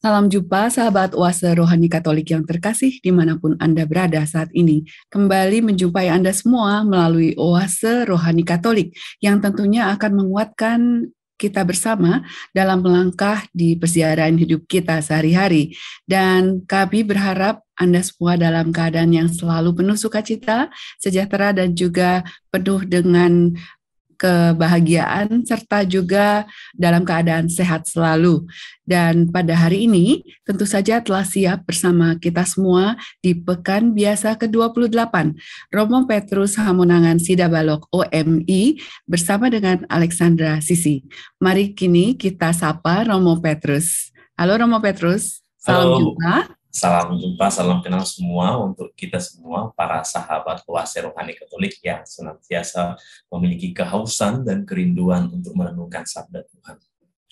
Salam jumpa sahabat Oase Rohani Katolik yang terkasih dimanapun Anda berada saat ini. Kembali menjumpai Anda semua melalui Oase Rohani Katolik yang tentunya akan menguatkan kita bersama dalam melangkah di persiaran hidup kita sehari-hari. Dan kami berharap Anda semua dalam keadaan yang selalu penuh sukacita, sejahtera, dan juga penuh dengan kebahagiaan serta juga dalam keadaan sehat selalu. Dan pada hari ini tentu saja telah siap bersama kita semua di Pekan Biasa ke-28 Romo Petrus Hamonangan Sidabalok OMI bersama dengan Alexandra Sisi. Mari kini kita sapa Romo Petrus. Halo Romo Petrus, salam jumpa. Salam jumpa, salam kenal semua untuk kita semua, para sahabat Oase Rohani Katolik yang senantiasa memiliki kehausan dan kerinduan untuk merenungkan sabda Tuhan.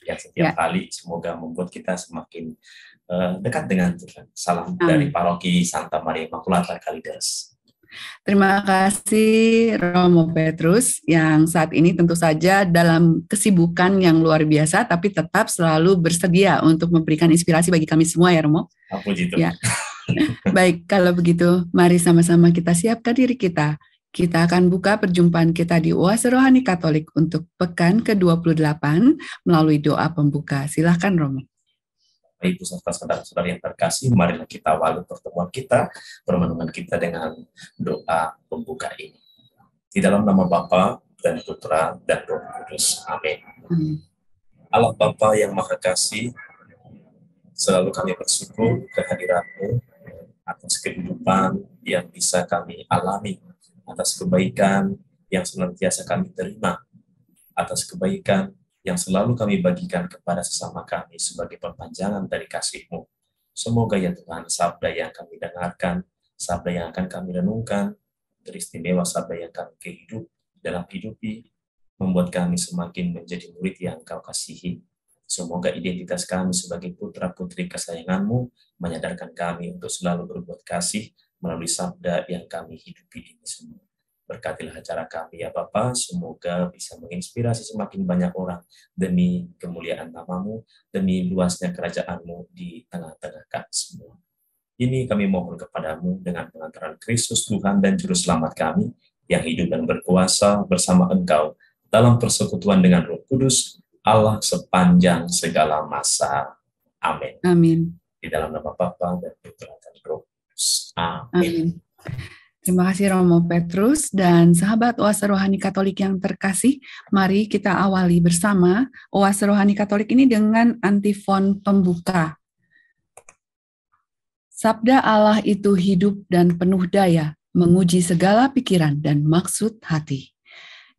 Yang setiap kali semoga membuat kita semakin dekat dengan Tuhan. Salam dari Paroki Santa Maria Immaculata Kalideres. Terima kasih Romo Petrus yang saat ini tentu saja dalam kesibukan yang luar biasa tapi tetap selalu bersedia untuk memberikan inspirasi bagi kami semua ya Romo. Puji Tuhan. Ya. Baik, kalau begitu mari sama-sama kita siapkan diri kita. Kita akan buka perjumpaan kita di Oase Rohani Katolik untuk pekan ke-28 melalui doa pembuka. Silakan Romo. Ibu serta saudara-saudara yang terkasih, marilah kita awali pertemuan kita, permenungan kita dengan doa pembuka ini. Di dalam nama Bapa dan Putra dan Roh Kudus. Amin. Allah Bapa yang Maha Kasih, selalu kami bersyukur kehadirat-Mu atas kehidupan yang bisa kami alami, atas kebaikan yang senantiasa kami terima, atas kebaikan yang selalu kami bagikan kepada sesama kami sebagai perpanjangan dari kasih-Mu. Semoga ya Tuhan, sabda yang kami dengarkan, sabda yang akan kami renungkan, teristimewa sabda yang kami dalam hidupi, membuat kami semakin menjadi murid yang Kau kasihi. Semoga identitas kami sebagai putra-putri kesayangan-Mu menyadarkan kami untuk selalu berbuat kasih melalui sabda yang kami hidupi ini semua. Berkatilah acara kami ya Bapa, semoga bisa menginspirasi semakin banyak orang demi kemuliaan nama-Mu, demi luasnya kerajaan-Mu di tengah-tengah kami semua. Ini kami mohon kepadamu dengan pengantaran Kristus Tuhan dan Juru Selamat kami, yang hidup dan berkuasa bersama Engkau dalam persekutuan dengan Roh Kudus, Allah sepanjang segala masa. Amin. Amin. Di dalam nama Bapa dan Putra dan Roh Kudus. Amin. Amin. Terima kasih Romo Petrus dan sahabat Oase Rohani Katolik yang terkasih. Mari kita awali bersama Oase Rohani Katolik ini dengan antifon pembuka. Sabda Allah itu hidup dan penuh daya, menguji segala pikiran dan maksud hati.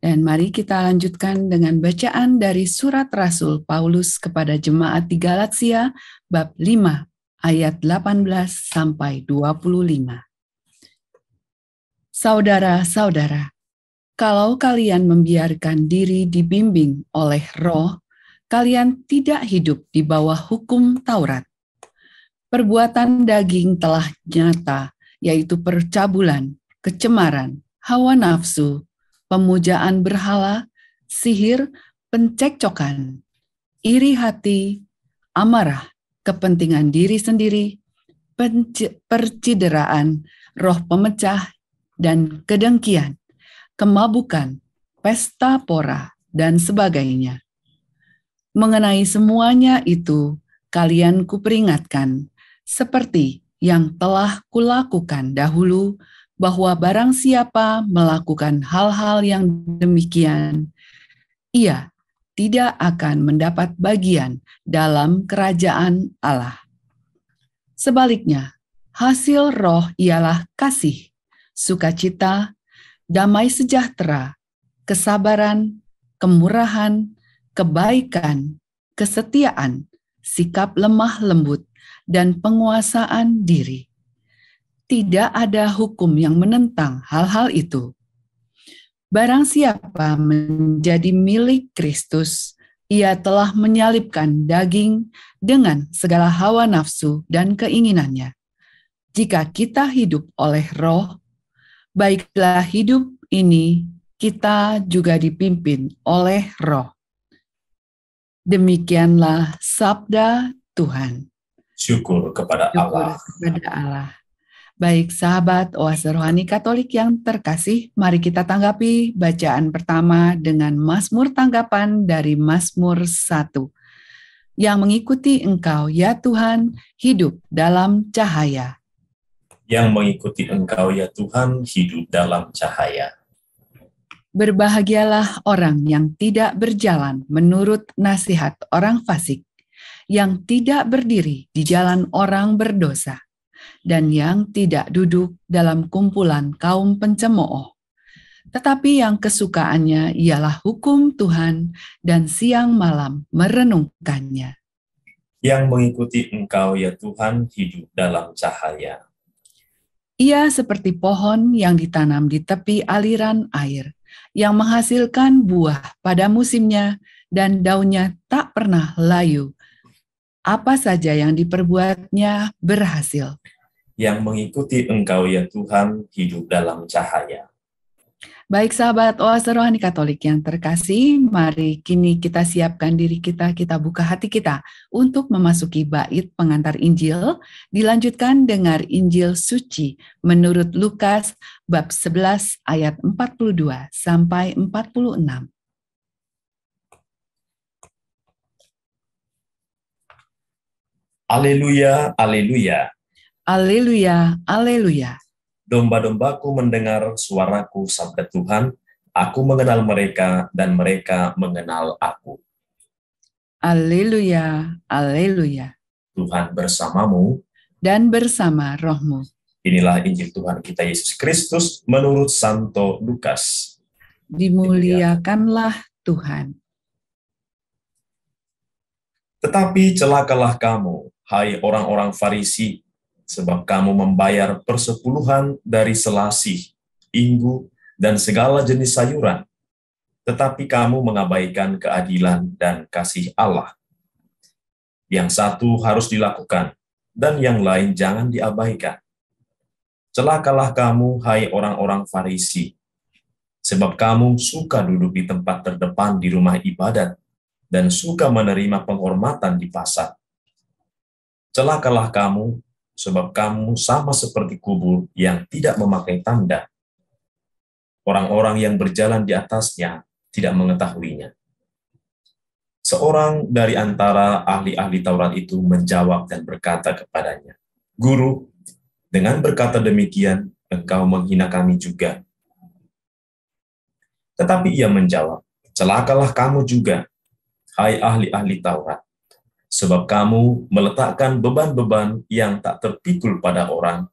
Dan mari kita lanjutkan dengan bacaan dari surat Rasul Paulus kepada jemaat di Galatia, bab 5, ayat 18 sampai 25. Saudara-saudara, kalau kalian membiarkan diri dibimbing oleh Roh, kalian tidak hidup di bawah hukum Taurat. Perbuatan daging telah nyata, yaitu percabulan, kecemaran, hawa nafsu, pemujaan berhala, sihir, pencekcokan, iri hati, amarah, kepentingan diri sendiri, percideraan, roh pemecah, dan kedengkian, kemabukan, pesta pora, dan sebagainya. Mengenai semuanya itu, kalian kuperingatkan, seperti yang telah kulakukan dahulu, bahwa barang siapa melakukan hal-hal yang demikian, ia tidak akan mendapat bagian dalam kerajaan Allah. Sebaliknya, hasil roh ialah kasih, sukacita, damai sejahtera, kesabaran, kemurahan, kebaikan, kesetiaan, sikap lemah lembut, dan penguasaan diri. Tidak ada hukum yang menentang hal-hal itu. Barang siapa menjadi milik Kristus, ia telah menyalibkan daging dengan segala hawa nafsu dan keinginannya. Jika kita hidup oleh Roh, baiklah hidup ini kita juga dipimpin oleh Roh. Demikianlah sabda Tuhan. Syukur kepada Syukur Allah. kepada Allah. Baik sahabat Oase Rohani Katolik yang terkasih, mari kita tanggapi bacaan pertama dengan Mazmur tanggapan dari Mazmur 1. Yang mengikuti Engkau, ya Tuhan, hidup dalam cahaya. Yang mengikuti Engkau, ya Tuhan, hidup dalam cahaya. Berbahagialah orang yang tidak berjalan menurut nasihat orang fasik, yang tidak berdiri di jalan orang berdosa, dan yang tidak duduk dalam kumpulan kaum pencemooh. Tetapi yang kesukaannya ialah hukum Tuhan, dan siang malam merenungkannya. Yang mengikuti Engkau, ya Tuhan, hidup dalam cahaya. Ia seperti pohon yang ditanam di tepi aliran air, yang menghasilkan buah pada musimnya, dan daunnya tak pernah layu. Apa saja yang diperbuatnya berhasil. Yang mengikuti Engkau, ya Tuhan, hidup dalam cahaya. Baik sahabat Oase Rohani Katolik yang terkasih, mari kini kita siapkan diri kita buka hati kita untuk memasuki bait pengantar Injil, dilanjutkan dengar Injil suci menurut Lukas bab 11 ayat 42 sampai 46. Aleluya, aleluya. Aleluya, aleluya. Domba-dombaku mendengar suaraku, sabda Tuhan. Aku mengenal mereka dan mereka mengenal aku. Aleluya, aleluya. Tuhan bersamamu. Dan bersama rohmu. Inilah Injil Tuhan kita Yesus Kristus menurut Santo Lukas. Dimuliakanlah Tuhan. Tetapi celakalah kamu, hai orang-orang Farisi, sebab kamu membayar persepuluhan dari selasih, inggu, dan segala jenis sayuran, tetapi kamu mengabaikan keadilan dan kasih Allah. Yang satu harus dilakukan, dan yang lain jangan diabaikan. Celakalah kamu, hai orang-orang Farisi, sebab kamu suka duduk di tempat terdepan di rumah ibadat, dan suka menerima penghormatan di pasar. Celakalah kamu, sebab kamu sama seperti kubur yang tidak memakai tanda. Orang-orang yang berjalan di atasnya tidak mengetahuinya. Seorang dari antara ahli-ahli Taurat itu menjawab dan berkata kepadanya, "Guru, dengan berkata demikian, engkau menghina kami juga." Tetapi ia menjawab, "Celakalah kamu juga, hai ahli-ahli Taurat, sebab kamu meletakkan beban-beban yang tak terpikul pada orang,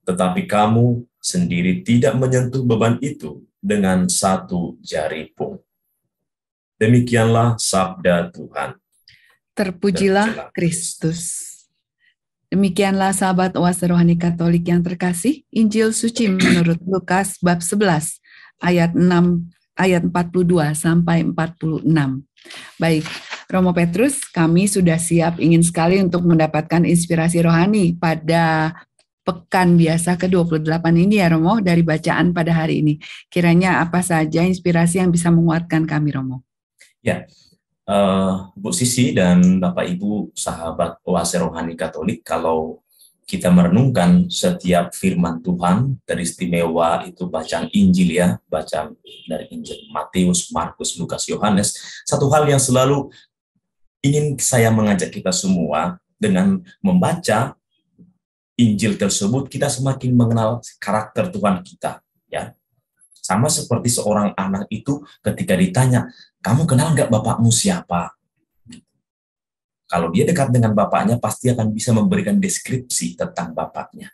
tetapi kamu sendiri tidak menyentuh beban itu dengan satu jari pun." Demikianlah sabda Tuhan. Terpujilah Kristus. Demikianlah sahabat Oase Rohani Katolik yang terkasih, Injil suci menurut Lukas bab 11 ayat 42 sampai 46. Baik, Romo Petrus, kami sudah siap ingin sekali untuk mendapatkan inspirasi rohani pada pekan biasa ke-28 ini ya Romo, dari bacaan pada hari ini. Kiranya apa saja inspirasi yang bisa menguatkan kami Romo? Ya, Bu Sisi dan Bapak Ibu sahabat Oase Rohani Katolik, kalau kita merenungkan setiap firman Tuhan, teristimewa itu bacaan Injil ya, bacaan dari Injil Matius, Markus, Lukas, Yohanes, satu hal yang selalu ingin saya mengajak kita semua, dengan membaca Injil tersebut, kita semakin mengenal karakter Tuhan kita, ya. Sama seperti seorang anak itu ketika ditanya, "Kamu kenal nggak bapakmu siapa?" Kalau dia dekat dengan bapaknya, pasti akan bisa memberikan deskripsi tentang bapaknya.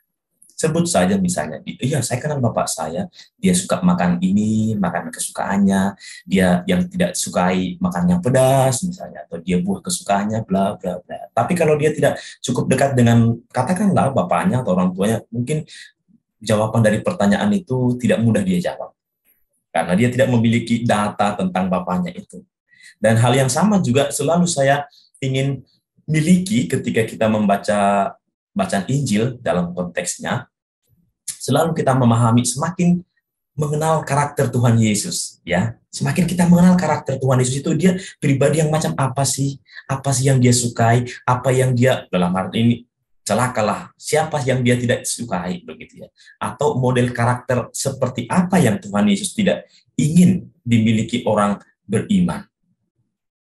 Sebut saja misalnya, "Iya, saya kenal bapak saya, dia suka makan ini, makanan kesukaannya, dia yang tidak sukai makan yang pedas misalnya, atau dia buah kesukaannya, bla bla bla." Tapi kalau dia tidak cukup dekat dengan, katakanlah bapaknya atau orang tuanya, mungkin jawaban dari pertanyaan itu tidak mudah dia jawab, karena dia tidak memiliki data tentang bapaknya itu. Dan hal yang sama juga selalu saya ingin miliki ketika kita membaca bacaan Injil dalam konteksnya, selalu kita memahami, semakin mengenal karakter Tuhan Yesus, ya. Semakin kita mengenal karakter Tuhan Yesus itu, dia pribadi yang macam apa sih yang dia sukai, apa yang dia, dalam arti ini celakalah siapa yang dia tidak sukai, begitu ya. Atau model karakter seperti apa yang Tuhan Yesus tidak ingin dimiliki orang beriman.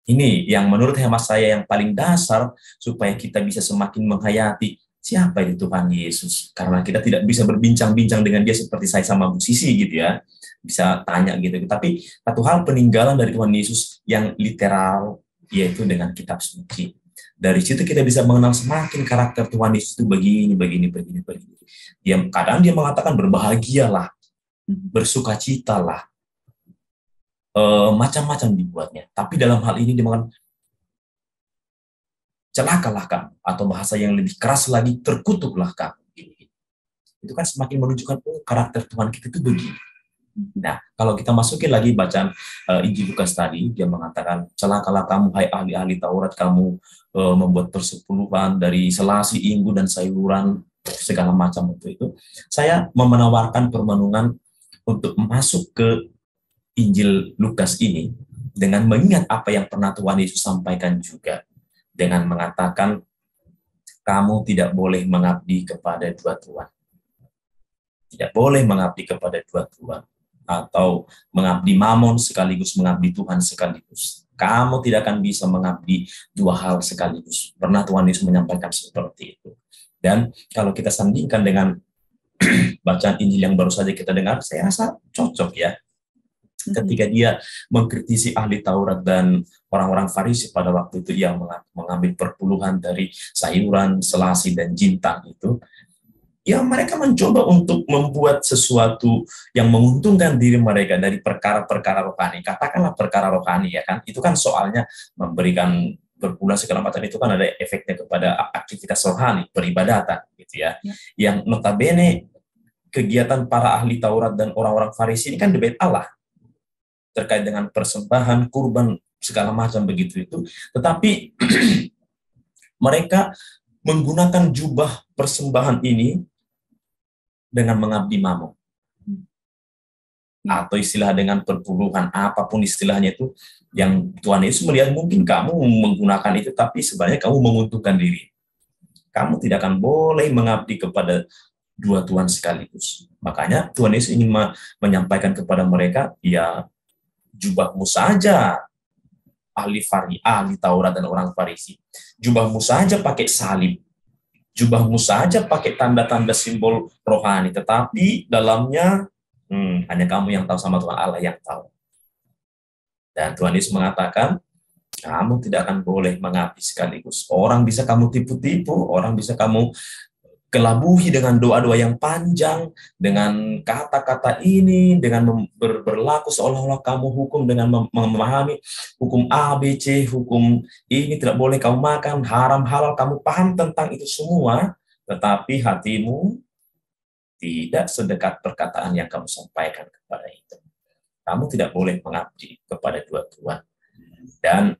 Ini yang menurut hemat saya yang paling dasar supaya kita bisa semakin menghayati siapa itu Tuhan Yesus. Karena kita tidak bisa berbincang-bincang dengan dia seperti saya sama Bu Sisi gitu ya. Bisa tanya gitu. Tapi satu hal peninggalan dari Tuhan Yesus yang literal, yaitu dengan kitab suci. Dari situ kita bisa mengenal semakin karakter Tuhan Yesus itu begini. Kadang dia mengatakan berbahagialah, bersukacitalah, macam-macam dibuatnya. Tapi dalam hal ini dia mengatakan celakalah kamu, atau bahasa yang lebih keras lagi, terkutuklah kamu. Itu kan semakin menunjukkan karakter Tuhan kita itu begini. Nah, kalau kita masukin lagi bacaan Injil Lukas tadi, dia mengatakan celakalah kamu hai ahli-ahli Taurat, kamu membuat persepuluhan dari selasi, inggu, dan sayuran segala macam itu. Saya menawarkan permenungan untuk masuk ke Injil Lukas ini dengan mengingat apa yang pernah Tuhan Yesus sampaikan juga, dengan mengatakan kamu tidak boleh mengabdi kepada dua tuan. Tidak boleh mengabdi kepada dua tuan, atau mengabdi mamon sekaligus mengabdi Tuhan sekaligus. Kamu tidak akan bisa mengabdi dua hal sekaligus. Pernah Tuhan Yesus menyampaikan seperti itu. Dan kalau kita sandingkan dengan bacaan Injil yang baru saja kita dengar, saya rasa cocok ya. Ketika dia mengkritisi ahli Taurat dan orang-orang Farisi pada waktu itu yang mengambil perpuluhan dari sayuran, selasi, dan jintang itu, ya mereka mencoba untuk membuat sesuatu yang menguntungkan diri mereka dari perkara-perkara rohani. Katakanlah perkara rohani, ya kan? Itu kan soalnya memberikan berpulang segala macam, itu kan ada efeknya kepada aktivitas rohani, peribadatan, gitu ya. Yang notabene kegiatan para ahli Taurat dan orang-orang Farisi ini kan debait Allah terkait dengan persembahan, kurban, segala macam begitu itu. Tetapi mereka menggunakan jubah persembahan ini dengan mengabdi mamon. Atau istilah dengan perpuluhan, apapun istilahnya itu, yang Tuhan Yesus melihat mungkin kamu menggunakan itu, tapi sebenarnya kamu menguntungkan diri. Kamu tidak akan boleh mengabdi kepada dua Tuhan sekaligus. Makanya Tuhan Yesus ingin menyampaikan kepada mereka, ya jubahmu saja, ahli Taurat dan orang Farisi. Jubahmu saja pakai salib. Jubahmu saja pakai tanda-tanda simbol rohani. Tetapi dalamnya hanya kamu yang tahu, sama Tuhan Allah yang tahu. Dan Tuhan Yesus mengatakan, kamu tidak akan boleh mengabdi sekaligus. Orang bisa kamu tipu-tipu, orang bisa kamu kelabuhi dengan doa-doa yang panjang, dengan kata-kata ini, dengan berlaku seolah-olah kamu hukum dengan memahami hukum A, B, C, hukum ini tidak boleh kamu makan, haram, halal, kamu paham tentang itu semua, tetapi hatimu tidak sedekat perkataan yang kamu sampaikan kepada itu. Kamu tidak boleh mengabdi kepada dua tuan. Dan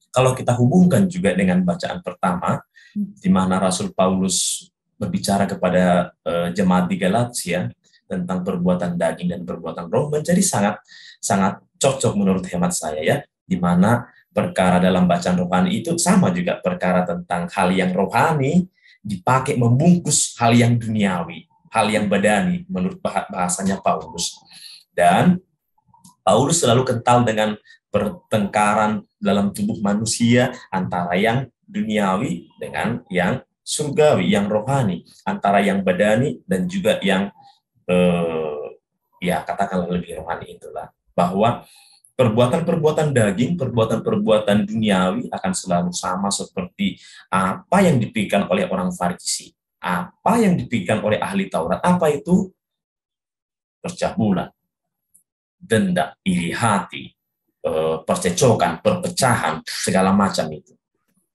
kalau kita hubungkan juga dengan bacaan pertama, di mana Rasul Paulus berbicara kepada jemaat di Galatia tentang perbuatan daging dan perbuatan roh, menjadi sangat cocok menurut hemat saya ya, di mana perkara dalam bacaan rohani itu sama juga perkara tentang hal yang rohani dipakai membungkus hal yang duniawi, hal yang badani menurut bahasanya Paulus. Dan Paulus selalu kental dengan pertengkaran dalam tubuh manusia antara yang duniawi dengan yang surgawi, yang rohani, antara yang badani dan juga yang ya katakanlah lebih rohani itulah. Bahwa perbuatan-perbuatan daging, perbuatan-perbuatan duniawi akan selalu sama seperti apa yang dipikirkan oleh orang Farisi, apa yang dipikirkan oleh ahli Taurat. Apa itu? Percabulan, denda, iri hati, percecokan, perpecahan, segala macam itu.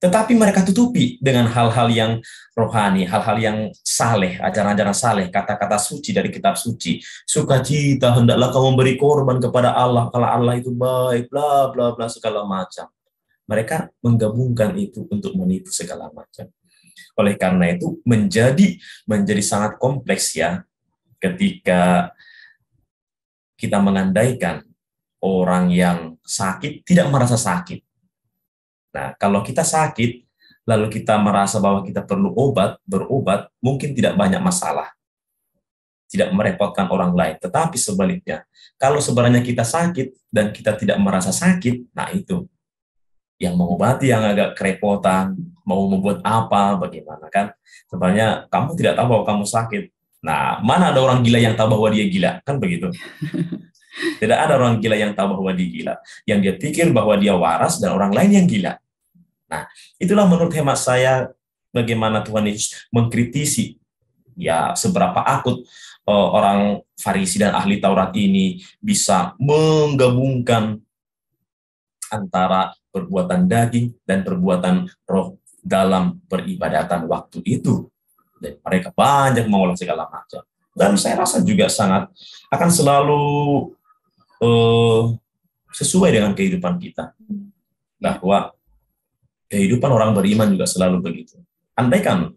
Tetapi mereka tutupi dengan hal-hal yang rohani, hal-hal yang saleh, ajaran-ajaran saleh, kata-kata suci dari kitab suci. Sukacita, hendaklah kau memberi korban kepada Allah, kalau Allah itu baik, bla bla bla segala macam. Mereka menggabungkan itu untuk menipu segala macam. Oleh karena itu menjadi sangat kompleks ya, ketika kita mengandaikan orang yang sakit tidak merasa sakit. Nah, kalau kita sakit, lalu kita merasa bahwa kita perlu berobat, mungkin tidak banyak masalah, tidak merepotkan orang lain. Tetapi sebaliknya, kalau sebenarnya kita sakit dan kita tidak merasa sakit, nah itu yang mengobati yang agak kerepotan, mau membuat apa, bagaimana kan? Sebenarnya kamu tidak tahu bahwa kamu sakit. Nah, mana ada orang gila yang tahu bahwa dia gila, kan begitu? Tidak ada orang gila yang tahu bahwa dia gila. Yang dia pikir bahwa dia waras dan orang lain yang gila. Nah, itulah menurut hemat saya bagaimana Tuhan Yesus mengkritisi ya seberapa akut orang Farisi dan ahli Taurat ini bisa menggabungkan antara perbuatan daging dan perbuatan roh dalam peribadatan waktu itu. Dan mereka banyak mengolah segala macam. Dan saya rasa juga sangat akan selalu sesuai dengan kehidupan kita. Bahwa kehidupan orang beriman juga selalu begitu. Andaikan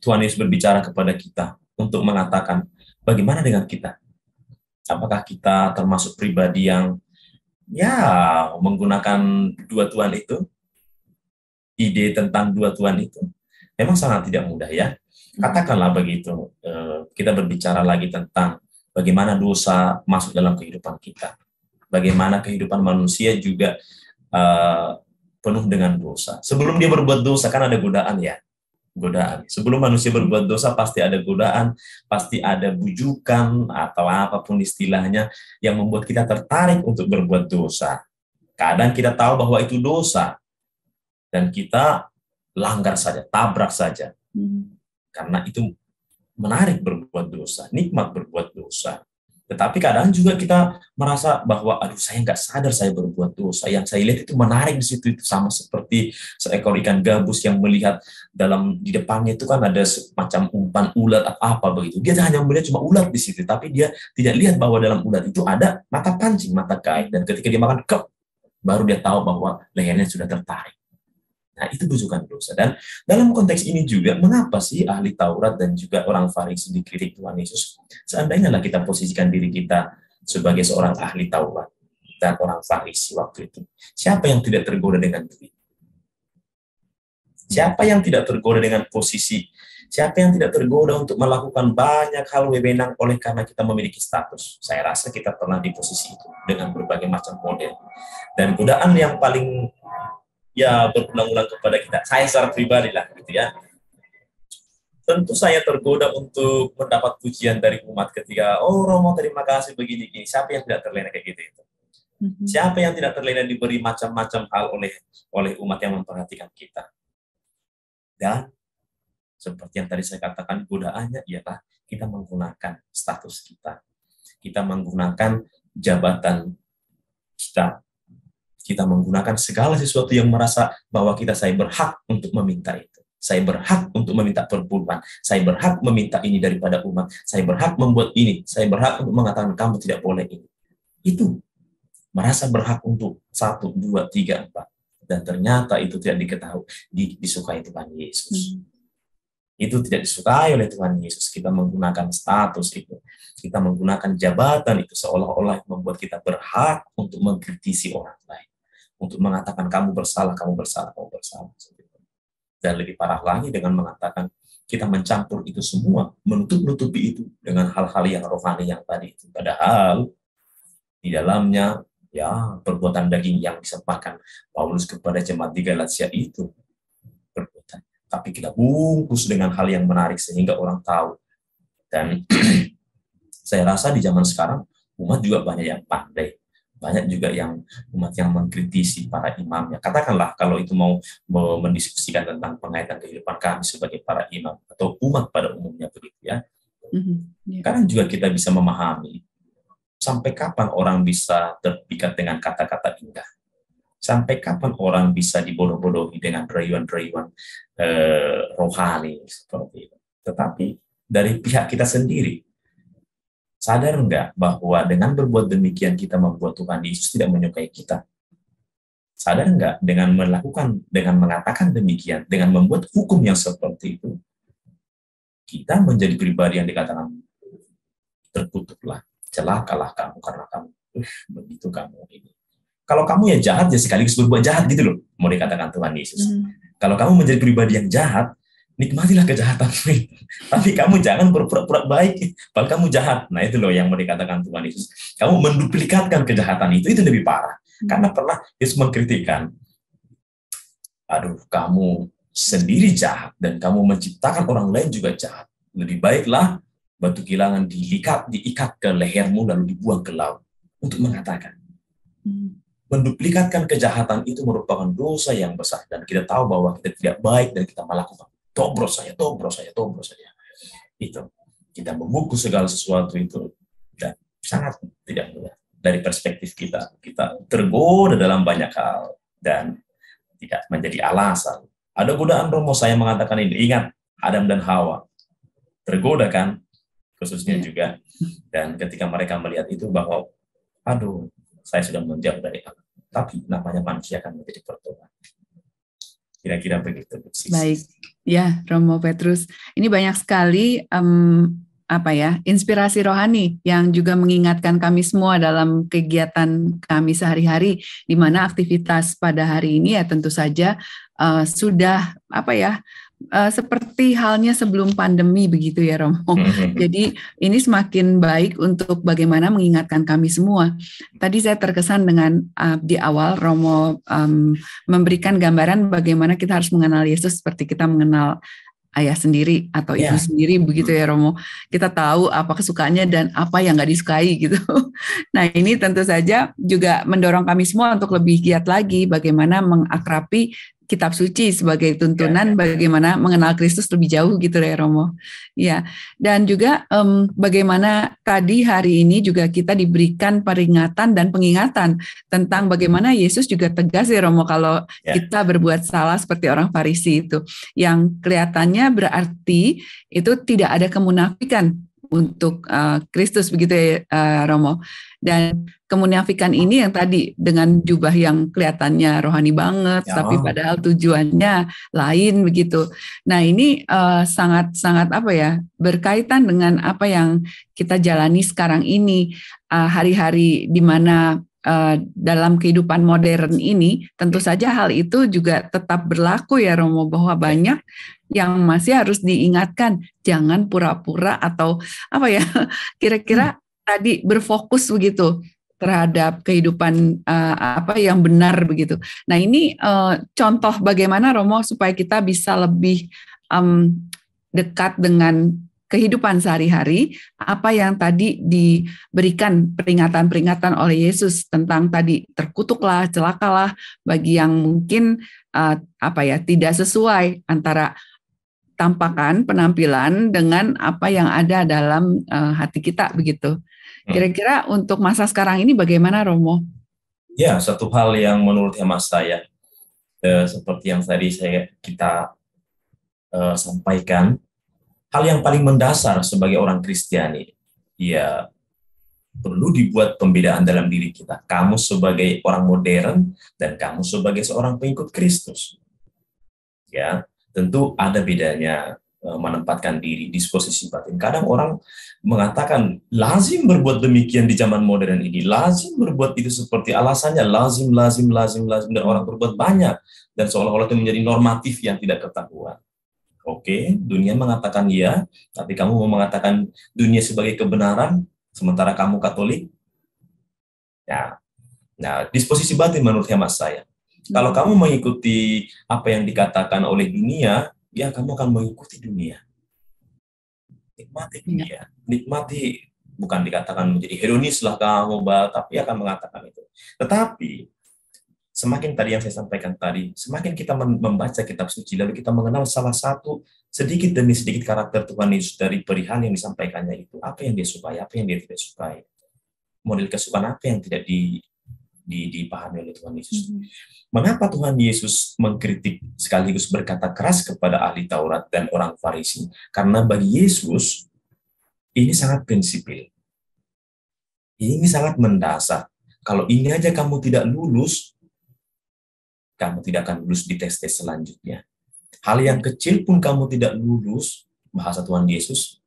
Tuhan Yesus berbicara kepada kita untuk mengatakan, bagaimana dengan kita? Apakah kita termasuk pribadi yang menggunakan dua Tuhan itu? Ide tentang dua Tuhan itu memang sangat tidak mudah ya. Katakanlah begitu, kita berbicara lagi tentang bagaimana dosa masuk dalam kehidupan kita. Bagaimana kehidupan manusia juga penuh dengan dosa. Sebelum dia berbuat dosa kan ada godaan ya. Godaan. Sebelum manusia berbuat dosa pasti ada godaan, pasti ada bujukan atau apapun istilahnya yang membuat kita tertarik untuk berbuat dosa. Kadang kita tahu bahwa itu dosa dan kita langgar saja, tabrak saja. Karena itu menarik berbuat dosa, nikmat berbuat dosa. Tetapi kadang juga kita merasa bahwa, aduh saya nggak sadar saya berbuat dosa. Yang saya lihat itu menarik di situ, itu sama seperti seekor ikan gabus yang melihat di depannya itu kan ada semacam umpan ulat apa begitu. Dia hanya melihat cuma ulat di situ, tapi dia tidak lihat bahwa dalam ulat itu ada mata pancing, mata kait. Dan ketika dia makan, baru dia tahu bahwa lehernya sudah tertarik. Nah, itu bujukan dosa. Dan dalam konteks ini juga, mengapa sih ahli Taurat dan juga orang Farisi dikritik Tuhan Yesus? Seandainya lah kita posisikan diri kita sebagai seorang ahli Taurat dan orang Farisi waktu itu. Siapa yang tidak tergoda dengan duit? Siapa yang tidak tergoda dengan posisi? Siapa yang tidak tergoda untuk melakukan banyak hal wewenang oleh karena kita memiliki status? Saya rasa kita pernah di posisi itu dengan berbagai macam model. Dan godaan yang paling berulang-ulang kepada kita. Saya secara pribadi lah, gitu ya. Tentu saya tergoda untuk mendapat pujian dari umat ketika, Romo terima kasih begini. Siapa yang tidak terlena kayak gitu itu? Siapa yang tidak terlena diberi macam-macam hal oleh umat yang memperhatikan kita? Dan seperti yang tadi saya katakan, godaannya ialah kita menggunakan status kita. Kita menggunakan jabatan kita. Kita menggunakan segala sesuatu yang merasa bahwa saya berhak untuk meminta itu. Saya berhak untuk meminta perpuluhan. Saya berhak meminta ini daripada umat. Saya berhak membuat ini. Saya berhak untuk mengatakan kamu tidak boleh ini. Itu merasa berhak untuk 1, 2, 3, 4. Dan ternyata itu tidak disukai Tuhan Yesus. Itu tidak disukai oleh Tuhan Yesus. Kita menggunakan status itu. Kita menggunakan jabatan itu seolah-olah membuat kita berhak untuk mengkritisi orang lain. Untuk mengatakan kamu bersalah, kamu bersalah, kamu bersalah. Dan lebih parah lagi dengan mengatakan kita mencampur itu semua, menutupi itu dengan hal-hal yang rohani yang tadi itu. Padahal di dalamnya perbuatan daging yang disampaikan Paulus kepada jemaat di Galatia itu perbuatan. Tapi kita bungkus dengan hal yang menarik sehingga orang tahu. Dan saya rasa di zaman sekarang umat juga banyak yang pandai. Banyak juga yang umat yang mengkritisi para imamnya. Katakanlah kalau itu mau mendiskusikan tentang pengaitan kehidupan kami sebagai para imam atau umat pada umumnya begitu ya. Kadang juga kita bisa memahami sampai kapan orang bisa terpikat dengan kata-kata indah. Sampai kapan orang bisa dibodoh-bodohi dengan rayuan-rayuan rohani seperti itu. Tetapi dari pihak kita sendiri, sadar enggak bahwa dengan berbuat demikian kita membuat Tuhan Yesus tidak menyukai kita? Sadar enggak dengan mengatakan demikian, dengan membuat hukum yang seperti itu, kita menjadi pribadi yang dikatakan terkutuklah, celakalah kamu karena kamu begitu kamu ini. Kalau kamu ya jahat ya sekaligus berbuat jahat gitu loh, mau dikatakan Tuhan Yesus. Kalau kamu menjadi pribadi yang jahat, nikmatilah kejahatanmu itu. Tapi kamu jangan berpura-pura baik, padahal kamu jahat. Nah itu loh yang mau dikatakan Tuhan Yesus. Kamu menduplikatkan kejahatan itu lebih parah. Karena pernah Yesus mengkritikkan, aduh kamu sendiri jahat dan kamu menciptakan orang lain juga jahat. Lebih baiklah batu kilangan diikat ke lehermu lalu dibuang ke laut. Untuk mengatakan, menduplikatkan kejahatan itu merupakan dosa yang besar. Dan kita tahu bahwa kita tidak baik dan kita melakukan tobros saja. Itu. Kita membungkus segala sesuatu itu. Dan sangat tidak mudah. Dari perspektif kita tergoda dalam banyak hal. Dan tidak menjadi alasan. Ada godaan romo, saya mengatakan ini. Ingat, Adam dan Hawa. Tergoda kan? Khususnya juga. Dan ketika mereka melihat itu bahwa, aduh, saya sudah menjauh dari Allah. Tapi namanya manusia akan menjadi bertobat. Kira-kira begitu. Baik, ya Romo Petrus. Ini banyak sekali inspirasi rohani yang juga mengingatkan kami semua dalam kegiatan kami sehari-hari, di mana aktivitas pada hari ini ya tentu saja sudah seperti halnya sebelum pandemi begitu ya Romo. Jadi ini semakin baik untuk bagaimana mengingatkan kami semua. Tadi saya terkesan dengan di awal Romo memberikan gambaran bagaimana kita harus mengenal Yesus seperti kita mengenal ayah sendiri atau ibu sendiri begitu ya Romo. Kita tahu apa kesukaannya dan apa yang nggak disukai gitu. Nah ini tentu saja juga mendorong kami semua untuk lebih giat lagi bagaimana mengakrabi kitab suci sebagai tuntunan bagaimana mengenal Kristus lebih jauh gitu ya Romo. Ya, dan juga bagaimana tadi hari ini juga kita diberikan peringatan dan pengingatan tentang bagaimana Yesus juga tegas ya Romo kalau kita berbuat salah seperti orang Farisi itu. Yang kelihatannya berarti itu tidak ada kemunafikan untuk Kristus begitu ya Romo. Dan kemunafikan ini yang tadi dengan jubah yang kelihatannya rohani banget, tapi padahal tujuannya lain begitu. Nah ini sangat-sangat berkaitan dengan apa yang kita jalani sekarang ini, hari-hari di mana dalam kehidupan modern ini, tentu saja hal itu juga tetap berlaku ya Romo, bahwa banyak yang masih harus diingatkan, jangan pura-pura atau kira-kira tadi berfokus begitu terhadap kehidupan yang benar begitu. Nah ini contoh bagaimana Romo supaya kita bisa lebih dekat dengan kehidupan sehari-hari, apa yang tadi diberikan peringatan-peringatan oleh Yesus tentang tadi terkutuklah, celakalah bagi yang mungkin tidak sesuai antara tampakan, penampilan dengan apa yang ada dalam hati kita begitu. Kira-kira untuk masa sekarang ini bagaimana Romo? Ya, satu hal yang menurut hemat saya, seperti yang tadi kita sampaikan, hal yang paling mendasar sebagai orang Kristiani, ya perlu dibuat pembedaan dalam diri kita. Kamu sebagai orang modern dan kamu sebagai seorang pengikut Kristus. Ya, tentu ada bedanya menempatkan diri di posisi batin. Kadang orang mengatakan lazim berbuat demikian di zaman modern ini, lazim berbuat itu seperti alasannya lazim dan orang berbuat banyak dan seolah-olah itu menjadi normatif yang tidak ketahuan. Oke, dunia mengatakan ya, tapi kamu mau mengatakan dunia sebagai kebenaran sementara kamu Katolik? Ya. Nah, disposisi batin menurut hemat saya. Kalau kamu mengikuti apa yang dikatakan oleh dunia, ya kamu akan mengikuti dunia. Nikmati dunia. Nikmati, bukan dikatakan menjadi hedonis lah kamu, tapi akan mengatakan itu. Tetapi, semakin tadi yang saya sampaikan tadi, semakin kita membaca kitab suci, lalu kita mengenal salah satu sedikit demi sedikit karakter Tuhan Yesus dari perihal yang disampaikannya itu. Apa yang dia sukai, apa yang dia tidak sukai. Model kesukaan apa yang tidak dipahami oleh Tuhan Yesus. Mengapa Tuhan Yesus mengkritik sekaligus berkata keras kepada ahli Taurat dan orang Farisi? Karena bagi Yesus, ini sangat prinsipil. Ini sangat mendasar. Kalau ini aja kamu tidak lulus, kamu tidak akan lulus di tes-tes selanjutnya. Hal yang kecil pun kamu tidak lulus, bahasa Tuhan Yesus,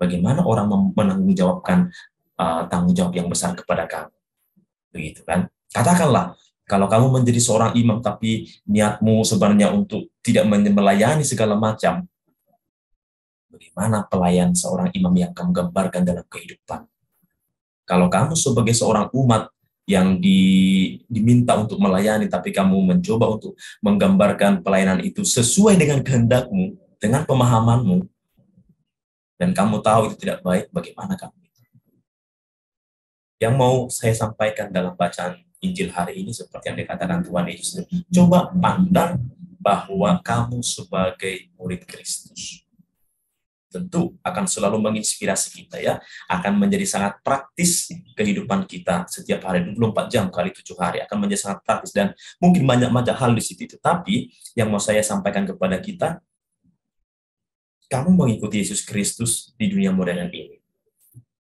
bagaimana orang menanggungjawabkan tanggung jawab yang besar kepada kamu? Begitu kan? Katakanlah, Kalau kamu menjadi seorang imam tapi niatmu sebenarnya untuk tidak melayani segala macam, bagaimana pelayan seorang imam yang kamu gambarkan dalam kehidupan? Kalau kamu sebagai seorang umat yang diminta untuk melayani, tapi kamu mencoba untuk menggambarkan pelayanan itu sesuai dengan kehendakmu, dengan pemahamanmu, dan kamu tahu itu tidak baik, bagaimana kamu? Yang mau saya sampaikan dalam bacaan Injil hari ini seperti yang dikatakan Tuhan Yesus, coba pandang bahwa kamu sebagai murid Kristus tentu akan selalu menginspirasi kita, ya, akan menjadi sangat praktis kehidupan kita setiap hari 24 jam kali 7 hari akan menjadi sangat praktis, dan mungkin banyak hal di situ. Tetapi yang mau saya sampaikan kepada kita, kamu mengikuti Yesus Kristus di dunia modern ini.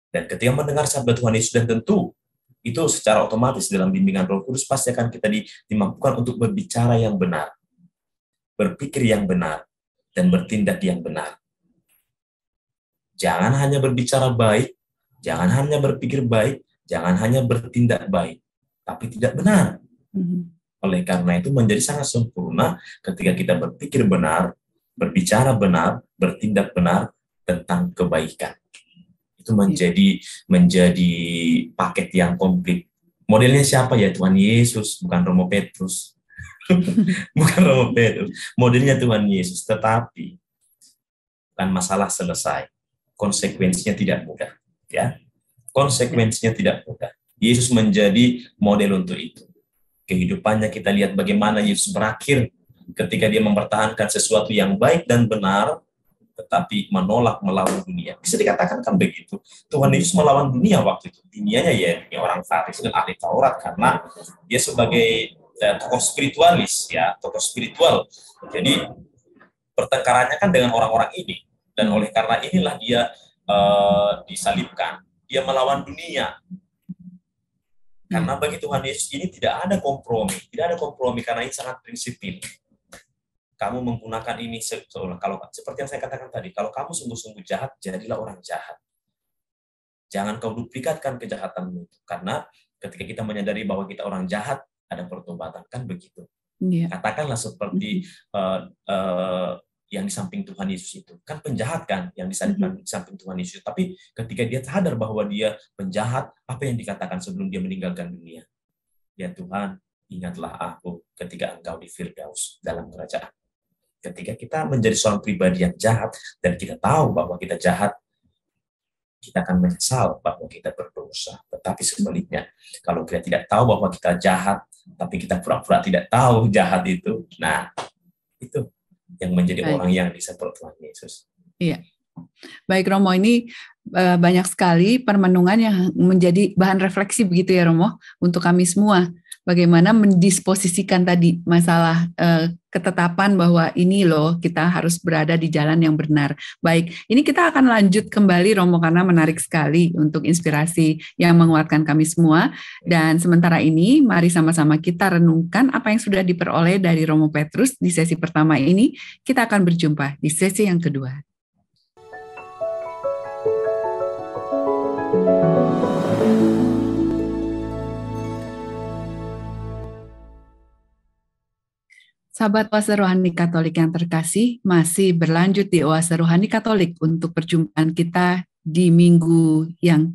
Dan ketika mendengar sabda Tuhan Yesus, dan tentu itu secara otomatis dalam bimbingan Roh Kudus pasti akan kita dimampukan untuk berbicara yang benar, berpikir yang benar, dan bertindak yang benar. Jangan hanya berbicara baik, jangan hanya berpikir baik, jangan hanya bertindak baik, tapi tidak benar. Oleh karena itu menjadi sangat sempurna ketika kita berpikir benar, berbicara benar, bertindak benar tentang kebaikan. Itu menjadi paket yang komplit. Modelnya siapa ya? Tuhan Yesus, bukan Romo Petrus. Bukan Romo Petrus. Modelnya Tuhan Yesus, tetapi bukan masalah selesai. Konsekuensinya tidak mudah, ya. Konsekuensinya tidak mudah. Yesus menjadi model untuk itu. Kehidupannya kita lihat bagaimana Yesus berakhir ketika dia mempertahankan sesuatu yang baik dan benar, tetapi menolak melawan dunia. Bisa dikatakan kan begitu. Tuhan Yesus melawan dunia waktu itu. Dunianya ya orang Farisi dan ahli Taurat, karena dia sebagai tokoh spiritualis, ya, tokoh spiritual. Jadi pertengkarannya kan dengan orang-orang ini. Dan oleh karena inilah dia disalibkan. Dia melawan dunia. Karena bagi Tuhan Yesus ini tidak ada kompromi. Tidak ada kompromi karena ini sangat prinsipil. Kamu menggunakan ini kalau seperti yang saya katakan tadi, kalau kamu sungguh-sungguh jahat, jadilah orang jahat. Jangan kau duplikatkan kejahatanmu itu. Karena ketika kita menyadari bahwa kita orang jahat, ada pertobatan, kan begitu. Katakanlah seperti yang di samping Tuhan Yesus itu. Kan penjahat kan yang di samping Tuhan Yesus. Tapi ketika dia sadar bahwa dia penjahat, apa yang dikatakan sebelum dia meninggalkan dunia? Ya Tuhan, ingatlah aku ketika engkau di Firdaus dalam kerajaan. Ketika kita menjadi seorang pribadi yang jahat, dan kita tahu bahwa kita jahat, kita akan menyesal bahwa kita berdosa. Tetapi sebaliknya, kalau kita tidak tahu bahwa kita jahat, tapi kita pura-pura tidak tahu jahat itu, nah, itu yang menjadi orang yang disebut Tuhan Yesus. Iya. Baik Romo, ini banyak sekali permenungan yang menjadi bahan refleksi begitu ya Romo, untuk kami semua. Bagaimana mendisposisikan tadi masalah ketetapan bahwa ini loh kita harus berada di jalan yang benar. Baik, ini kita akan lanjut kembali Romo karena menarik sekali untuk inspirasi yang menguatkan kami semua. Dan sementara ini mari sama-sama kita renungkan apa yang sudah diperoleh dari Romo Petrus di sesi pertama ini. Kita akan berjumpa di sesi yang kedua. Sahabat Oase Rohani Katolik yang terkasih, masih berlanjut di Oase Rohani Katolik untuk perjumpaan kita di minggu yang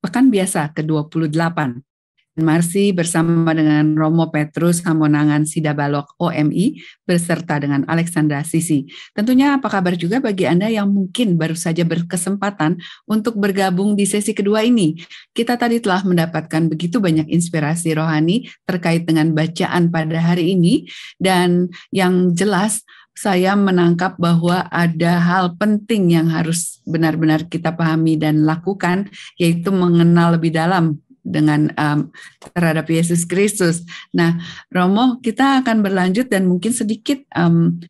pekan biasa ke-28. Masih bersama dengan Romo Petrus Hamonangan Sidabalok OMI beserta dengan Alexandra Sisi. Tentunya apa kabar juga bagi Anda yang mungkin baru saja berkesempatan untuk bergabung di sesi kedua ini. Kita tadi telah mendapatkan begitu banyak inspirasi rohani terkait dengan bacaan pada hari ini, dan yang jelas saya menangkap bahwa ada hal penting yang harus benar-benar kita pahami dan lakukan, yaitu mengenal lebih dalam dengan terhadap Yesus Kristus. Nah, Romo, kita akan berlanjut dan mungkin sedikit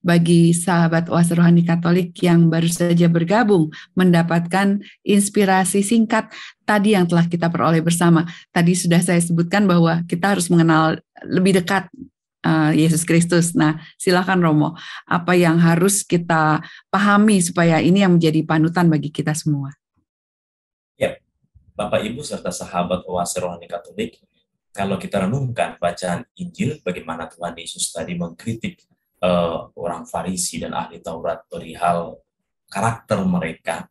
bagi sahabat Oase Rohani Katolik yang baru saja bergabung mendapatkan inspirasi singkat tadi yang telah kita peroleh bersama. Tadi sudah saya sebutkan bahwa kita harus mengenal lebih dekat Yesus Kristus. Nah, silakan Romo, apa yang harus kita pahami supaya ini yang menjadi panutan bagi kita semua? Ya. Bapak, Ibu, serta sahabat Oase Rohani Katolik, kalau kita renungkan bacaan Injil, bagaimana Tuhan Yesus tadi mengkritik orang Farisi dan ahli Taurat perihal karakter mereka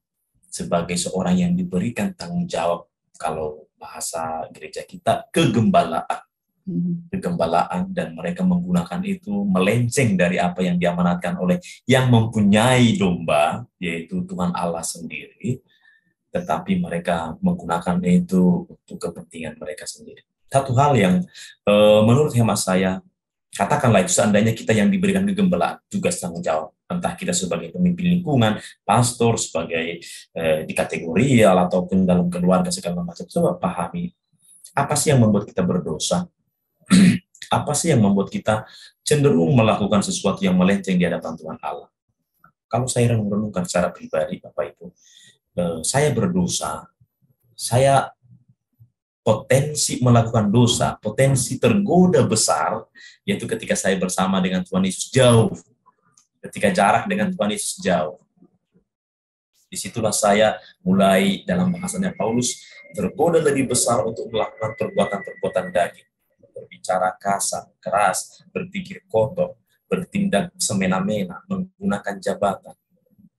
sebagai seorang yang diberikan tanggung jawab, kalau bahasa gereja kita, kegembalaan, dan mereka menggunakan itu melenceng dari apa yang diamanatkan oleh yang mempunyai domba, yaitu Tuhan Allah sendiri, tetapi mereka menggunakan itu untuk kepentingan mereka sendiri. Satu hal yang menurut hemat saya, katakanlah itu seandainya kita yang diberikan kegembalaan, tugas tanggung jawab, entah kita sebagai pemimpin lingkungan, pastor, sebagai di kategorial, ataupun dalam keluarga segala macam, coba pahami, apa sih yang membuat kita berdosa? Apa sih yang membuat kita cenderung melakukan sesuatu yang melenceng di hadapan Tuhan Allah? Kalau saya renung-renungkan secara pribadi, Bapak Ibu, saya berdosa, saya potensi melakukan dosa, potensi tergoda besar, yaitu ketika saya bersama dengan Tuhan Yesus jauh, ketika jarak dengan Tuhan Yesus jauh. Disitulah saya mulai, dalam bahasanya Paulus, tergoda lebih besar untuk melakukan perbuatan-perbuatan daging, berbicara kasar, keras, berpikir kotor, bertindak semena-mena, menggunakan jabatan.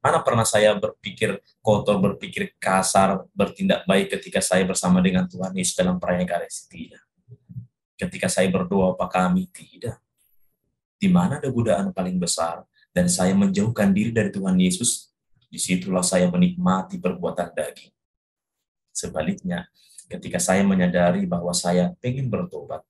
Mana pernah saya berpikir kotor, berpikir kasar, bertindak baik ketika saya bersama dengan Tuhan Yesus dalam perayaan Ekaristi? Tidak. Ketika saya berdoa apa kami? Tidak. Di mana ada godaan paling besar dan saya menjauhkan diri dari Tuhan Yesus, disitulah saya menikmati perbuatan daging. Sebaliknya, ketika saya menyadari bahwa saya pengen bertobat,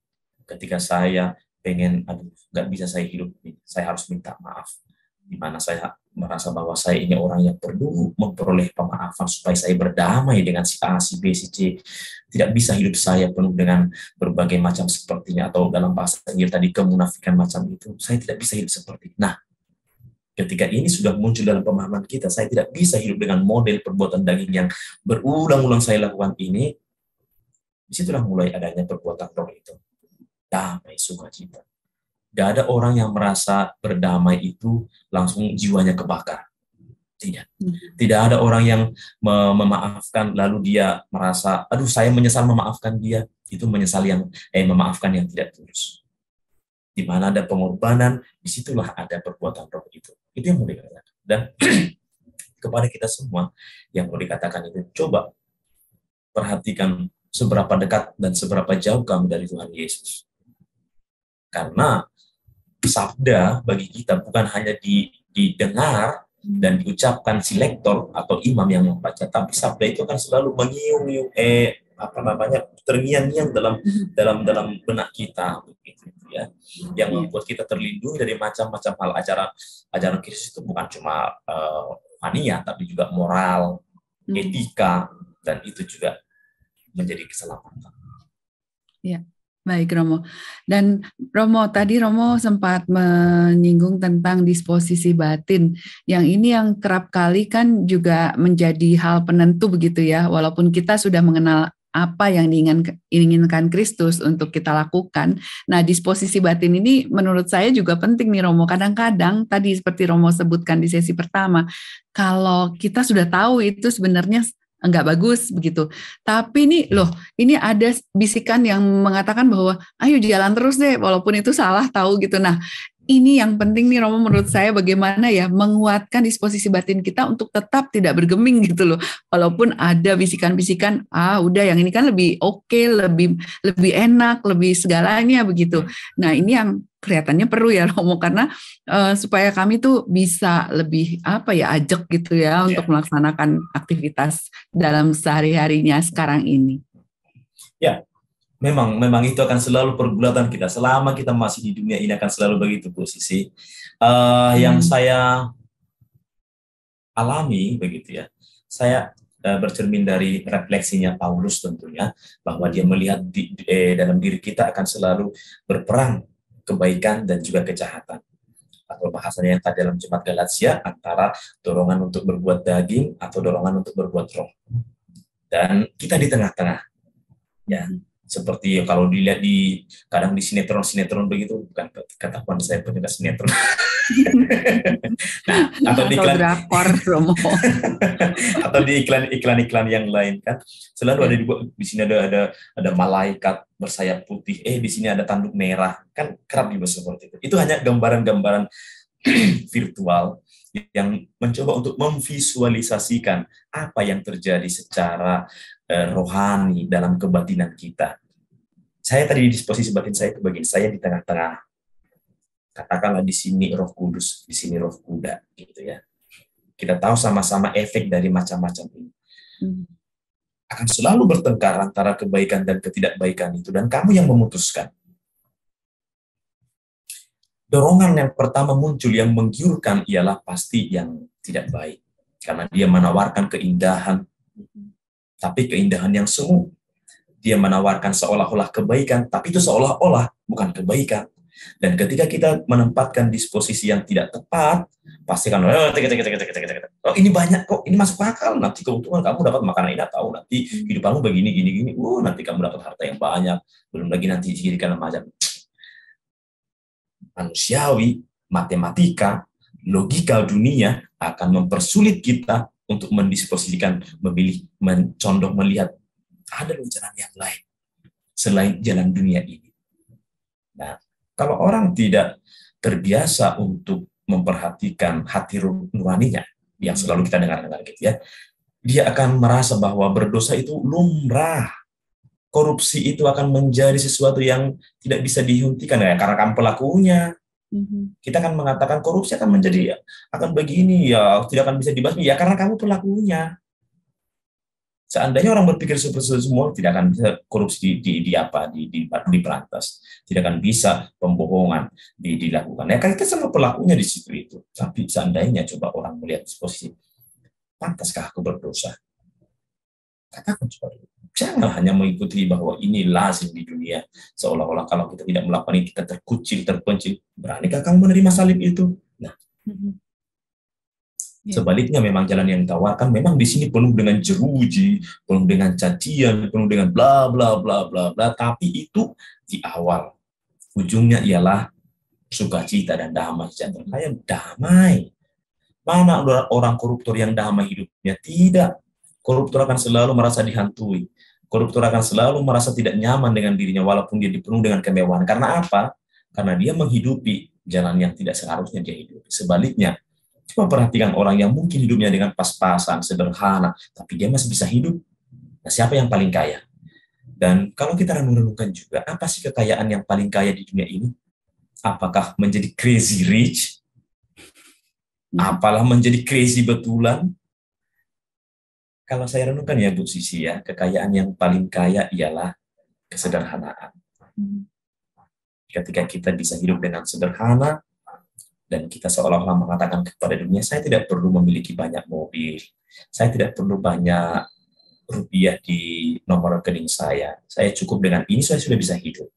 ketika saya pengen, nggak bisa saya hidup, saya harus minta maaf, di mana saya merasa bahwa saya ini orang yang perlu memperoleh pemaafan supaya saya berdamai dengan si A, si B, si C. Tidak bisa hidup saya penuh dengan berbagai macam sepertinya, atau dalam bahasa Inggris tadi kemunafikan macam itu. Saya tidak bisa hidup seperti itu. Nah, ketika ini sudah muncul dalam pemahaman kita, saya tidak bisa hidup dengan model perbuatan daging yang berulang-ulang saya lakukan ini. Disitulah mulai adanya perbuatan roh itu. Damai, sukacita. Gak ada orang yang merasa berdamai itu langsung jiwanya kebakar. Tidak. Tidak ada orang yang memaafkan lalu dia merasa, aduh saya menyesal memaafkan dia. Itu menyesal yang memaafkan yang tidak tulus. Di mana ada pengorbanan, disitulah ada perbuatan roh itu. Itu yang mau dikatakan. Dan kepada kita semua yang mau dikatakan itu, coba perhatikan seberapa dekat dan seberapa jauh kamu dari Tuhan Yesus. Karena sabda bagi kita bukan hanya didengar dan diucapkan si lektor atau imam yang membaca, tapi sabda itu akan selalu mengiung-iung terngiang-ngiang dalam benak kita, begitu ya, yang membuat kita terlindungi dari macam-macam hal. Ajaran Kristus itu bukan cuma rohania, tapi juga moral, etika, dan itu juga menjadi keselamatan. Ya. Baik Romo, dan Romo tadi Romo sempat menyinggung tentang disposisi batin, yang ini yang kerap kali kan juga menjadi hal penentu begitu ya, walaupun kita sudah mengenal apa yang diinginkan Kristus untuk kita lakukan. Nah, disposisi batin ini menurut saya juga penting nih Romo. Kadang-kadang tadi seperti Romo sebutkan di sesi pertama, kalau kita sudah tahu itu sebenarnya enggak bagus begitu. Tapi ini ada bisikan yang mengatakan bahwa ayo jalan terus deh walaupun itu salah, tahu gitu. Nah, ini yang penting nih Romo menurut saya, bagaimana ya menguatkan disposisi batin kita untuk tetap tidak bergeming gitu loh. Walaupun ada bisikan-bisikan, udah yang ini kan lebih oke, lebih enak, lebih segalanya begitu. Nah, ini yang kelihatannya perlu ya Romo, karena supaya kami tuh bisa lebih ajak gitu ya untuk melaksanakan aktivitas dalam sehari-harinya sekarang ini. Ya, memang itu akan selalu pergulatan kita selama kita masih di dunia ini, akan selalu begitu posisi. Yang saya alami begitu ya, saya bercermin dari refleksinya Paulus tentunya, bahwa dia melihat dalam diri kita akan selalu berperang kebaikan dan juga kejahatan. Atau bahasanya yang tadi dalam jemaat Galatia, antara dorongan untuk berbuat daging atau dorongan untuk berbuat roh. Dan kita di tengah-tengah. Ya, seperti kalau dilihat kadang di sinetron begitu, bukan ketahuan saya penyuka sinetron. Nah, atau di iklan drakor, Romo. atau di iklan yang lain kan, selalu ada di sini ada malaikat bersayap putih, di sini ada tanduk merah, kan kerap dibahas seperti itu. Itu hanya gambaran-gambaran virtual yang mencoba untuk memvisualisasikan apa yang terjadi secara rohani dalam kebatinan kita. Saya tadi di posisi batin saya itu bagian saya di tengah-tengah. Katakanlah di sini Roh Kudus, di sini Roh Kuda, gitu ya. Kita tahu sama-sama efek dari macam-macam ini. Akan selalu bertengkar antara kebaikan dan ketidakbaikan itu, dan kamu yang memutuskan. Dorongan yang pertama muncul yang menggiurkan ialah pasti yang tidak baik, karena dia menawarkan keindahan, tapi keindahan yang semu. Dia menawarkan seolah-olah kebaikan, tapi itu seolah-olah bukan kebaikan. Dan ketika kita menempatkan disposisi yang tidak tepat, pasti kan, oh ini banyak kok, ini masuk akal, nanti keuntungan kamu dapat makanan ini, tahu nanti hidupanmu begini, gini, nanti kamu dapat harta yang banyak, belum lagi nanti dikirikan macam manusiawi, matematika, logika dunia akan mempersulit kita untuk mendisposisikan, memilih, mencondong melihat ada jalan yang lain selain jalan dunia ini. Nah, kalau orang tidak terbiasa untuk memperhatikan hati nuraninya, yang selalu kita dengar-dengar gitu ya, dia akan merasa bahwa berdosa itu lumrah. Korupsi itu akan menjadi sesuatu yang tidak bisa dihentikan ya, karena kamu pelakunya. Kita akan mengatakan korupsi akan menjadi akan begini ya, tidak akan bisa dibasmi ya karena kamu pelakunya. Seandainya orang berpikir seperti itu semua, tidak akan bisa korupsi diberantas, tidak akan bisa pembohongan dilakukan. Ya kan kita semua pelakunya di situ itu. Tapi seandainya coba orang melihat posisi, pantaskah aku berdosa? Katakan coba dulu. Jangan hanya mengikuti bahwa ini lazim di dunia, seolah-olah kalau kita tidak melakukan ini kita terkucil, terpencil. Beranikah kamu menerima salib itu? Nah. Sebaliknya memang jalan yang ditawarkan memang di sini penuh dengan jeruji, penuh dengan cacian, penuh dengan bla bla bla bla bla, tapi itu di awal. Ujungnya ialah sukacita dan damai sejahtera. Kayak damai. Mana orang koruptor yang damai hidupnya? Tidak. Koruptor akan selalu merasa dihantui. Koruptor akan selalu merasa tidak nyaman dengan dirinya walaupun dia dipenuhi dengan kemewahan. Karena apa? Karena dia menghidupi jalan yang tidak seharusnya dia hidupi. Sebaliknya, coba perhatikan orang yang mungkin hidupnya dengan pas-pasan, sederhana, tapi dia masih bisa hidup. Nah, siapa yang paling kaya? Dan kalau kita renung-renungkan juga, apa sih kekayaan yang paling kaya di dunia ini? Apakah menjadi crazy rich? Apalah menjadi crazy betulan? Kalau saya renungkan ya Bu Sisi ya, kekayaan yang paling kaya ialah kesederhanaan. Ketika kita bisa hidup dengan sederhana, dan kita seolah-olah mengatakan kepada dunia, saya tidak perlu memiliki banyak mobil, saya tidak perlu banyak rupiah di nomor rekening saya cukup dengan ini, saya sudah bisa hidup.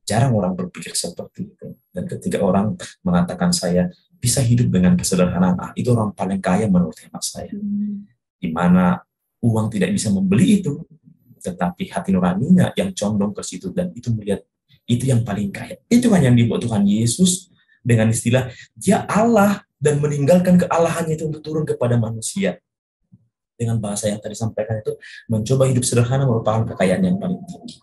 Jarang orang berpikir seperti itu. Dan ketika orang mengatakan saya bisa hidup dengan kesederhanaan, itu orang paling kaya menurut hemat saya. Di mana uang tidak bisa membeli itu, tetapi hati nuraninya yang condong ke situ, dan itu melihat itu yang paling kaya. Itu kan yang dibuat Tuhan Yesus dengan istilah dia Allah dan meninggalkan kealahannya itu untuk turun kepada manusia. Dengan bahasa yang tadi sampaikan itu, mencoba hidup sederhana merupakan kekayaan yang paling tinggi.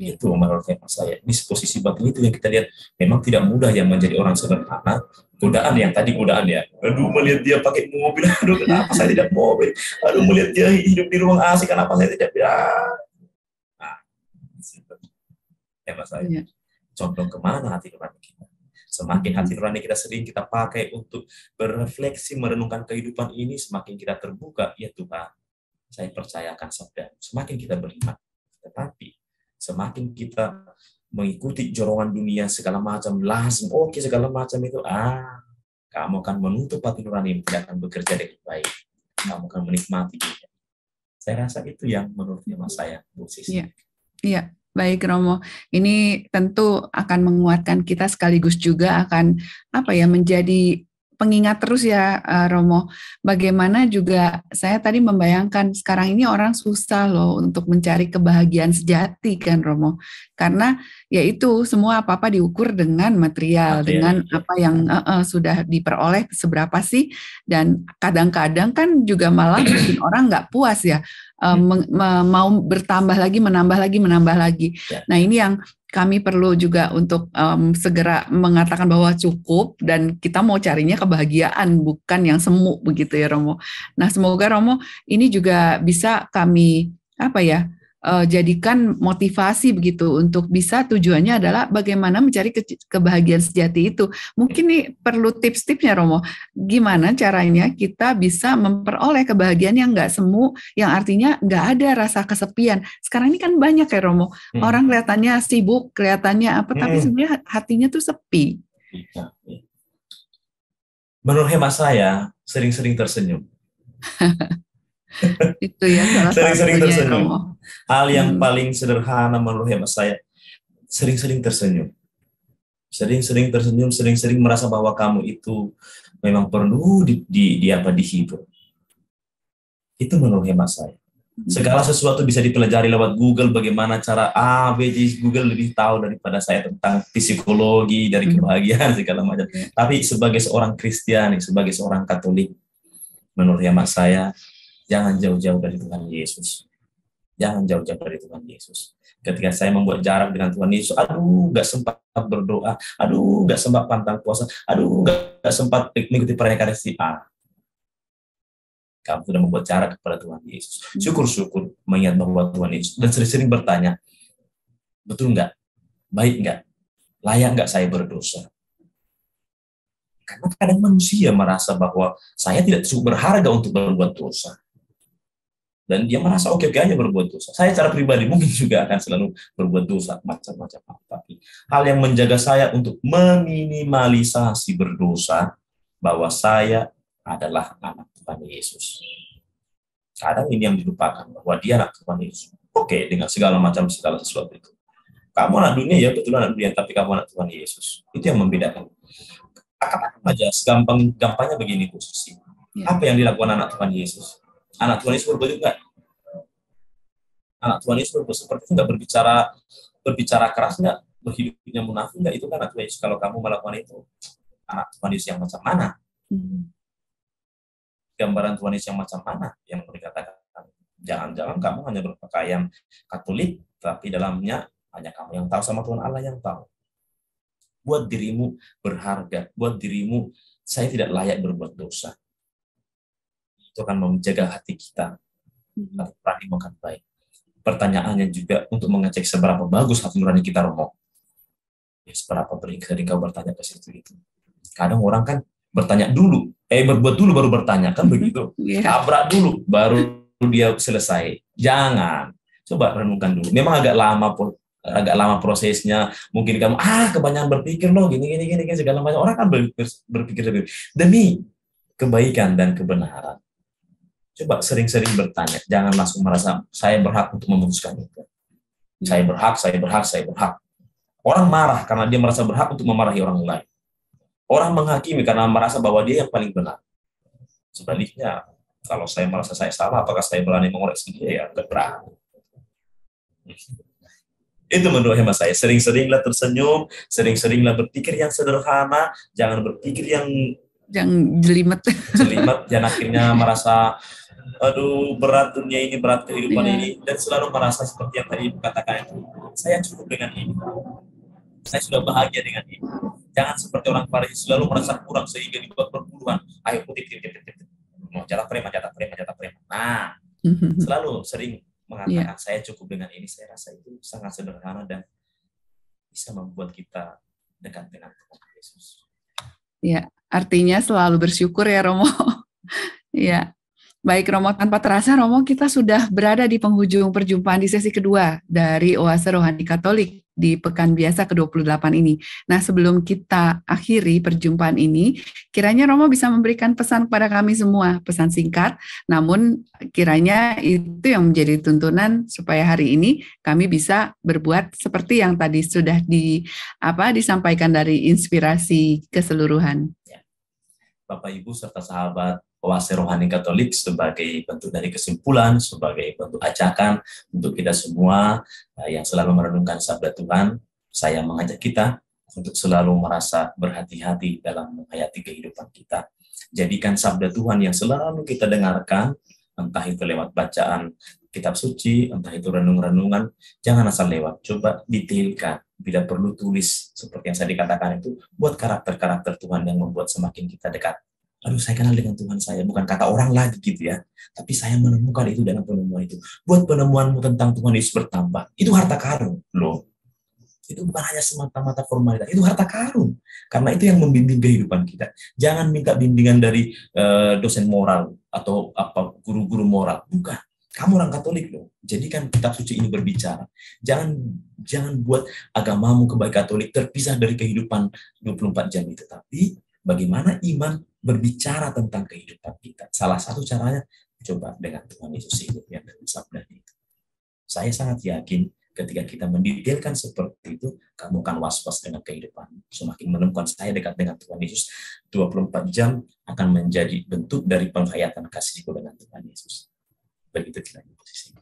Itu menurut saya. Di posisi batin itu yang kita lihat memang tidak mudah yang menjadi orang sederhana. Godaan yang tadi godaan ya. Aduh, melihat dia pakai mobil, aduh kenapa saya tidak mobil? Aduh, melihat dia hidup di ruang AC, kenapa saya tidak? Nah, hemat saya. Condong kemana hati nurani kita? Semakin hati nurani kita sering kita pakai untuk berefleksi, merenungkan kehidupan ini, semakin kita terbuka, ya Tuhan, saya percayakan sabda, semakin kita beriman. Tetapi, semakin kita mengikuti jorongan dunia, segala macam, lazim, oke, segala macam itu, kamu akan menutup hati nurani, tidak akan bekerja dengan baik. Kamu akan menikmati dia. Saya rasa itu yang menurut hemat saya, Bu Sisi. Iya. Baik Romo, ini tentu akan menguatkan kita sekaligus juga akan menjadi pengingat terus ya Romo. Bagaimana juga saya tadi membayangkan sekarang ini orang susah loh untuk mencari kebahagiaan sejati kan Romo. Karena yaitu semua apa-apa diukur dengan material, dengan apa yang sudah diperoleh seberapa sih. Dan kadang-kadang kan juga malah bikin orang nggak puas ya. mau bertambah lagi, menambah lagi. Ya. Nah, ini yang kami perlu juga untuk segera mengatakan bahwa cukup, dan kita mau carinya kebahagiaan, bukan yang semu begitu ya Romo. Nah, semoga Romo ini juga bisa kami jadikan motivasi begitu untuk bisa, tujuannya adalah bagaimana mencari kebahagiaan sejati itu. Mungkin nih perlu tips-tipsnya Romo, gimana caranya kita bisa memperoleh kebahagiaan yang nggak semu, yang artinya nggak ada rasa kesepian. Sekarang ini kan banyak ya Romo, orang kelihatannya sibuk, kelihatannya apa, tapi sebenarnya hatinya tuh sepi. Menurut hemat saya, sering-sering tersenyum. Itu ya salah sering-sering satunya tersenyum. Romo. Hal yang paling sederhana menurut hemat saya, sering-sering tersenyum. Sering-sering tersenyum, sering-sering merasa bahwa kamu itu memang perlu dihibur. Itu menurut hemat saya. Segala sesuatu bisa dipelajari lewat Google, bagaimana cara Google lebih tahu daripada saya tentang psikologi, dari kebahagiaan, segala macam. Tapi sebagai seorang Kristiani, sebagai seorang Katolik, menurut hemat saya, jangan jauh-jauh dari Tuhan Yesus. Jangan jauh-jauh dari Tuhan Yesus. Ketika saya membuat jarak dengan Tuhan Yesus, gak sempat berdoa, gak sempat pantang puasa, gak sempat mengikuti pernikahan STA. Kamu sudah membuat jarak kepada Tuhan Yesus. Syukur-syukur mengingat bahwa Tuhan Yesus, dan sering-sering bertanya, betul nggak? Baik nggak? Layak nggak saya berdosa? Karena kadang manusia merasa bahwa saya tidak cukup berharga untuk berbuat dosa. Dan dia merasa oke-oke aja berbuat dosa. Saya secara pribadi mungkin juga akan selalu berbuat dosa, macam-macam. Tapi hal yang menjaga saya untuk meminimalisasi berdosa, bahwa saya adalah anak Tuhan Yesus. Kadang ini yang dilupakan, bahwa dia anak Tuhan Yesus. Oke, dengan segala sesuatu itu. Kamu anak dunia, ya betul anak dunia, tapi kamu anak Tuhan Yesus. Itu yang membedakan. Akan aja, gampangnya begini posisi. Apa yang dilakukan anak Tuhan Yesus? Anak Tuhan Yesus berbuat enggak? Anak Tuhan Yesus berbuat seperti itu, enggak berbicara keras, enggak berhidupnya munafik, enggak? Itu kan anak Tuhan Yesus. Kalau kamu melakukan itu, anak Tuhan Yesus yang macam mana? Gambaran Tuhan Yesus yang macam mana yang dikatakan? Jangan-jangan kamu hanya berpakaian Katolik, tapi dalamnya hanya kamu yang tahu, sama Tuhan Allah yang tahu. Buat dirimu berharga, buat dirimu saya tidak layak berbuat dosa. Itu akan menjaga hati kita, hati makan baik. Pertanyaannya juga untuk mengecek seberapa bagus hati nurani kita, Romo. Ya, seberapa sering kau bertanya ke situ itu. Kadang orang kan bertanya dulu, berbuat dulu baru bertanya, kan begitu. Tabrak dulu baru dia selesai. Jangan. Coba renungkan dulu. Memang agak lama prosesnya. Mungkin kamu kebanyakan berpikir loh gini segala macam. Orang kan berpikir demi kebaikan dan kebenaran. Coba sering-sering bertanya, jangan langsung merasa saya berhak untuk memutuskan itu. Saya berhak. Orang marah karena dia merasa berhak untuk memarahi orang lain. Orang menghakimi karena merasa bahwa dia yang paling benar. Sebaliknya, kalau saya merasa saya salah, apakah saya berani mengoreksi dia? Ya, enggak berani. Itu menurut hemat saya. Sering-seringlah tersenyum, sering-seringlah berpikir yang sederhana, jangan berpikir yang jelimet, dan akhirnya merasa berat dunia ini, berat kehidupan ini, dan selalu merasa seperti yang tadi katakan itu, saya cukup dengan ini, saya sudah bahagia dengan ini. Jangan seperti orang Farisi selalu merasa kurang sehingga dibuat perburuan. Ayo kutip. Jatah preman. Nah, selalu sering mengatakan saya cukup dengan ini. Saya rasa itu sangat sederhana dan bisa membuat kita dekat dengan Tuhan Yesus. Ya, artinya selalu bersyukur ya Romo. Ya. Baik Romo, tanpa terasa Romo, kita sudah berada di penghujung perjumpaan di sesi kedua dari Oase Rohani Katolik di Pekan Biasa ke-28 ini. Nah, sebelum kita akhiri perjumpaan ini, kiranya Romo bisa memberikan pesan kepada kami semua, pesan singkat, namun kiranya itu yang menjadi tuntunan supaya hari ini kami bisa berbuat seperti yang tadi sudah disampaikan dari inspirasi keseluruhan. Bapak, Ibu, serta sahabat Oase Rohani Katolik, sebagai bentuk dari kesimpulan, sebagai bentuk ajakan untuk kita semua yang selalu merenungkan sabda Tuhan, saya mengajak kita untuk selalu merasa berhati-hati dalam menghayati kehidupan kita. Jadikan sabda Tuhan yang selalu kita dengarkan, entah itu lewat bacaan kitab suci, entah itu renung-renungan, jangan asal lewat. Coba detailkan. Bila perlu tulis, seperti yang saya dikatakan itu, buat karakter-karakter Tuhan yang membuat semakin kita dekat. Aduh, saya kenal dengan Tuhan saya. Bukan kata orang lagi gitu ya. Tapi saya menemukan itu dalam penemuan itu. Buat penemuanmu tentang Tuhan Yesus bertambah. Itu harta karun loh. Itu bukan hanya semata-mata formalitas. Itu harta karun. Karena itu yang membimbing kehidupan kita. Jangan minta bimbingan dari dosen moral atau apa guru-guru moral. Bukan. Kamu orang Katolik loh. Jadikan kitab suci ini berbicara. Jangan buat agamamu kebaik Katolik terpisah dari kehidupan 24 jam itu. Tapi bagaimana iman berbicara tentang kehidupan kita. Salah satu caranya coba dengan Tuhan Yesus hidup yang dari sabda itu. Saya sangat yakin ketika kita mendetailkan seperti itu, kamu akan was-was dengan kehidupan. Semakin menemukan saya dekat dengan Tuhan Yesus, 24 jam akan menjadi bentuk dari penghayatan kasihku dengan Tuhan Yesus. Begitu kiranya posisi.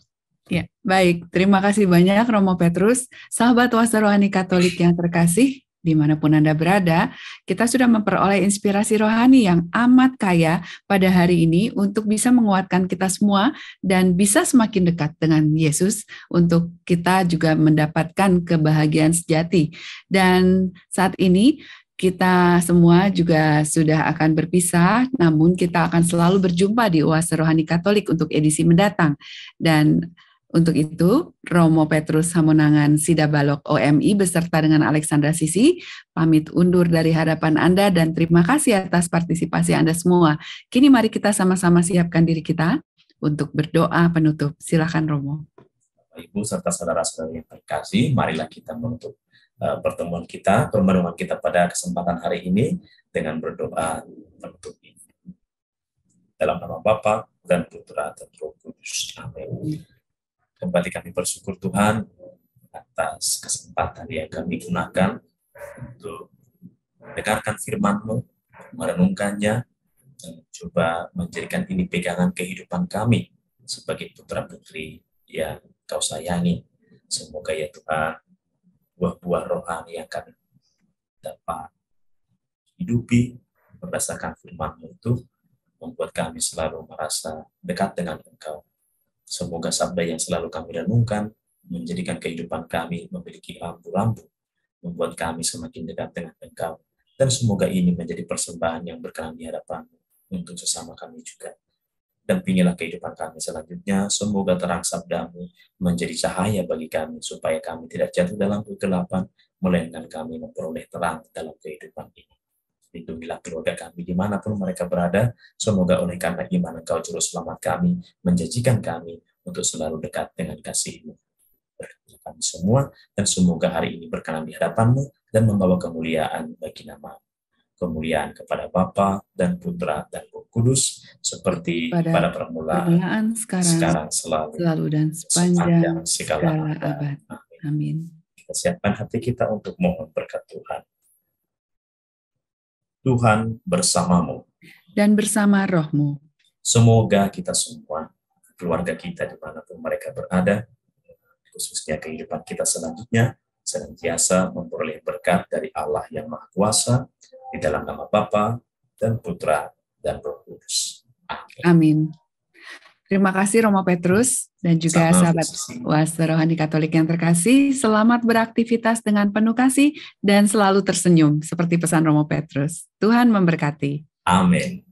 Ya, baik. Terima kasih banyak Romo Petrus, sahabat Oase Rohani Katolik yang terkasih. Dimanapun Anda berada, kita sudah memperoleh inspirasi rohani yang amat kaya pada hari ini untuk bisa menguatkan kita semua dan bisa semakin dekat dengan Yesus untuk kita juga mendapatkan kebahagiaan sejati. Dan saat ini kita semua juga sudah akan berpisah, namun kita akan selalu berjumpa di Oase Rohani Katolik untuk edisi mendatang. Dan untuk itu, Romo Petrus Hamonangan Sidabalok OMI beserta dengan Alexandra Sisi pamit undur dari hadapan Anda dan terima kasih atas partisipasi Anda semua. Kini mari kita sama-sama siapkan diri kita untuk berdoa penutup. Silakan Romo. Ibu serta saudara-saudara yang terkasih, marilah kita menutup pertemuan kita, permenungan kita pada kesempatan hari ini dengan berdoa penutup ini. Dalam nama Bapa dan Putra dan Roh Kudus. Amin. Kembali kami bersyukur Tuhan atas kesempatan yang kami gunakan untuk mendengarkan firman-Mu, merenungkannya, dan coba menjadikan ini pegangan kehidupan kami sebagai putra-putri yang Kau sayangi. Semoga ya Tuhan, buah-buah rohani yang kami dapat hidupi berdasarkan firman-Mu itu membuat kami selalu merasa dekat dengan Engkau. Semoga sabda yang selalu kami renungkan menjadikan kehidupan kami memiliki lampu-lampu, membuat kami semakin dekat dengan Engkau. Dan semoga ini menjadi persembahan yang berkenan di hadapan-Mu untuk sesama kami juga. Dampingilah kehidupan kami selanjutnya, semoga terang sabda-Mu menjadi cahaya bagi kami, supaya kami tidak jatuh dalam kegelapan, melainkan kami memperoleh terang dalam kehidupan ini. Lindungilah keluarga kami dimanapun mereka berada. Semoga oleh karena iman Engkau juru selamat kami, menjanjikan kami untuk selalu dekat dengan kasih-Mu. Berkati kami semua, dan semoga hari ini berkenan di hadapan-Mu dan membawa kemuliaan bagi nama. Kemuliaan kepada Bapa dan Putra dan Roh Kudus, seperti pada permulaan, sekarang selalu dan sepanjang segala abad. Amin. Kita siapkan hati kita untuk mohon berkat Tuhan. Tuhan bersamamu. Dan bersama rohmu. Semoga kita semua, keluarga kita dimanapun mereka berada, khususnya kehidupan kita selanjutnya, senantiasa memperoleh berkat dari Allah yang Maha Kuasa, di dalam nama Bapa dan Putra dan Roh Kudus. Amin. Amin. Terima kasih Romo Petrus dan juga sahabat Oase Rohani Katolik yang terkasih. Selamat beraktivitas dengan penuh kasih dan selalu tersenyum seperti pesan Romo Petrus. Tuhan memberkati. Amin.